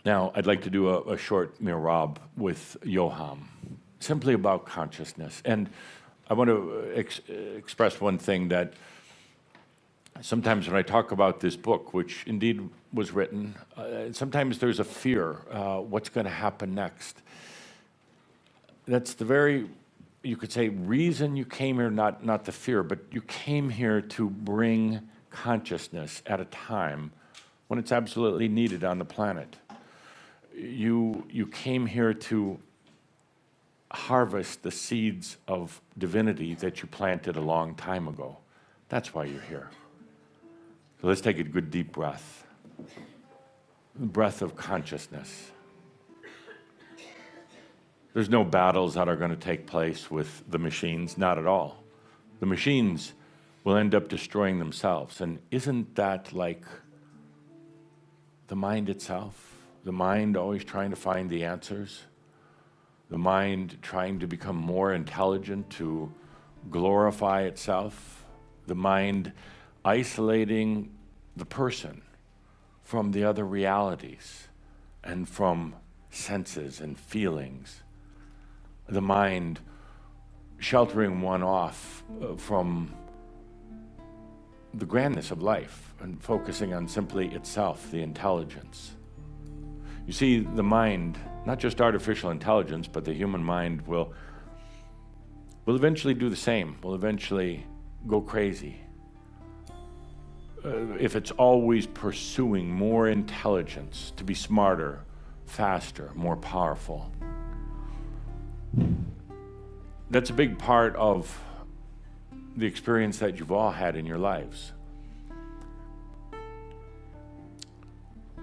Now, I'd like to do a short Merabh with Johann, simply about consciousness. And I want to express one thing, that sometimes when I talk about this book, which indeed was written, sometimes there's a fear, what's going to happen next. That's the very, you could say, reason you came here, not the fear, but you came here to bring consciousness at a time when it's absolutely needed on the planet. You came here to harvest the seeds of divinity that you planted a long time ago. That's why you're here. So let's take a good deep breath. Breath of consciousness. There's no battles that are going to take place with the machines, not at all. The machines will end up destroying themselves. And isn't that like the mind itself? The mind always trying to find the answers. The mind trying to become more intelligent, to glorify itself. The mind isolating the person from the other realities and from senses and feelings. The mind sheltering one off from the grandness of life and focusing on simply itself, the intelligence. You see, the mind, not just artificial intelligence, but the human mind will eventually do the same, will eventually go crazy. If it's always pursuing more intelligence, to be smarter, faster, more powerful. That's a big part of the experience that you've all had in your lives.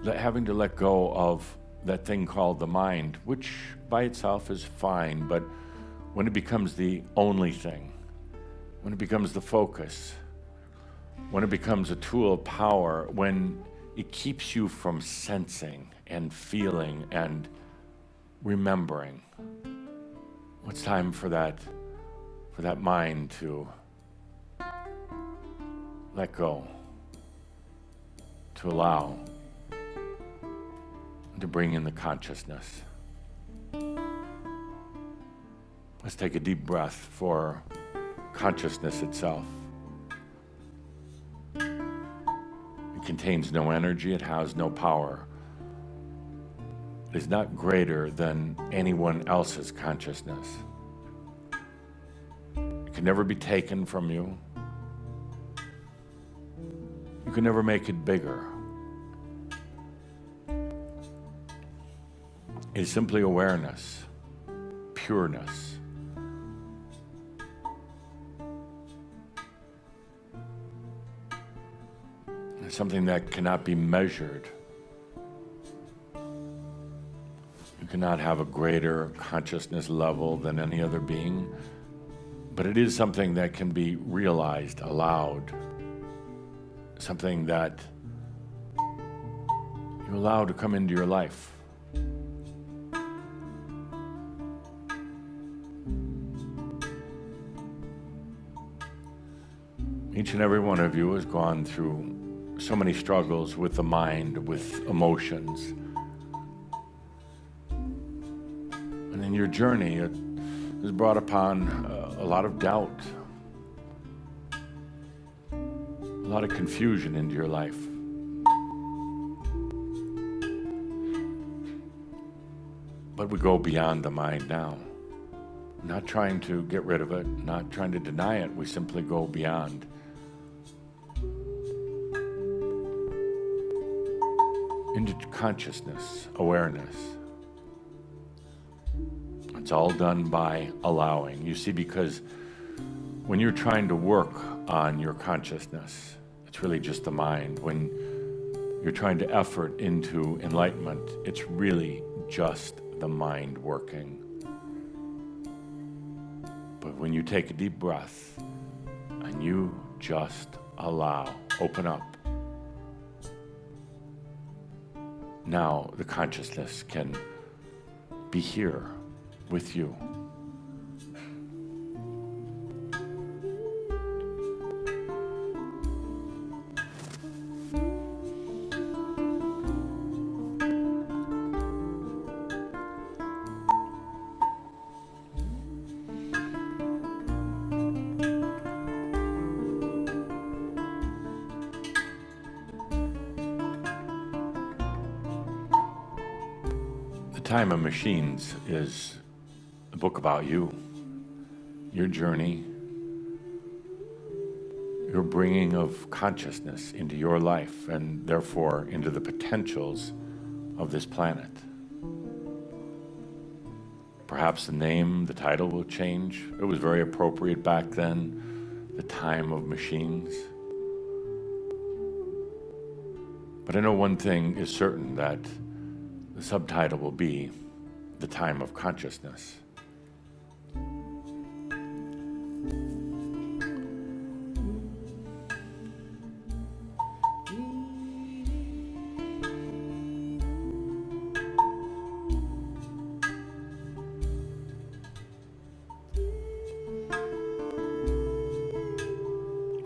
Having to let go of that thing called the mind, which by itself is fine, but when it becomes the only thing, when it becomes the focus, when it becomes a tool of power, when it keeps you from sensing and feeling and remembering, it's time for that mind to let go, to allow, to bring in the consciousness. Let's take a deep breath for consciousness itself. It contains no energy, it has no power. It is not greater than anyone else's consciousness. It can never be taken from you. You can never make it bigger. It is simply awareness, pureness. It's something that cannot be measured. You cannot have a greater consciousness level than any other being, but it is something that can be realized aloud, something that you allow to come into your life. Each and every one of you has gone through so many struggles with the mind, with emotions. And in your journey, it has brought upon a lot of doubt, a lot of confusion into your life. But we go beyond the mind now. Not trying to get rid of it, not trying to deny it, we simply go beyond. Into consciousness, awareness. It's all done by allowing. You see, because when you're trying to work on your consciousness, it's really just the mind. When you're trying to effort into enlightenment, it's really just the mind working. But when you take a deep breath and you just allow, open up, now the consciousness can be here with you. Time of Machines is a book about you, your journey, your bringing of consciousness into your life and therefore into the potentials of this planet. Perhaps the name, the title will change. It was very appropriate back then, the time of machines. But I know one thing is certain, that the subtitle will be the time of consciousness.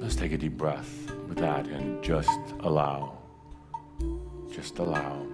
Let's take a deep breath with that and just allow. Just allow.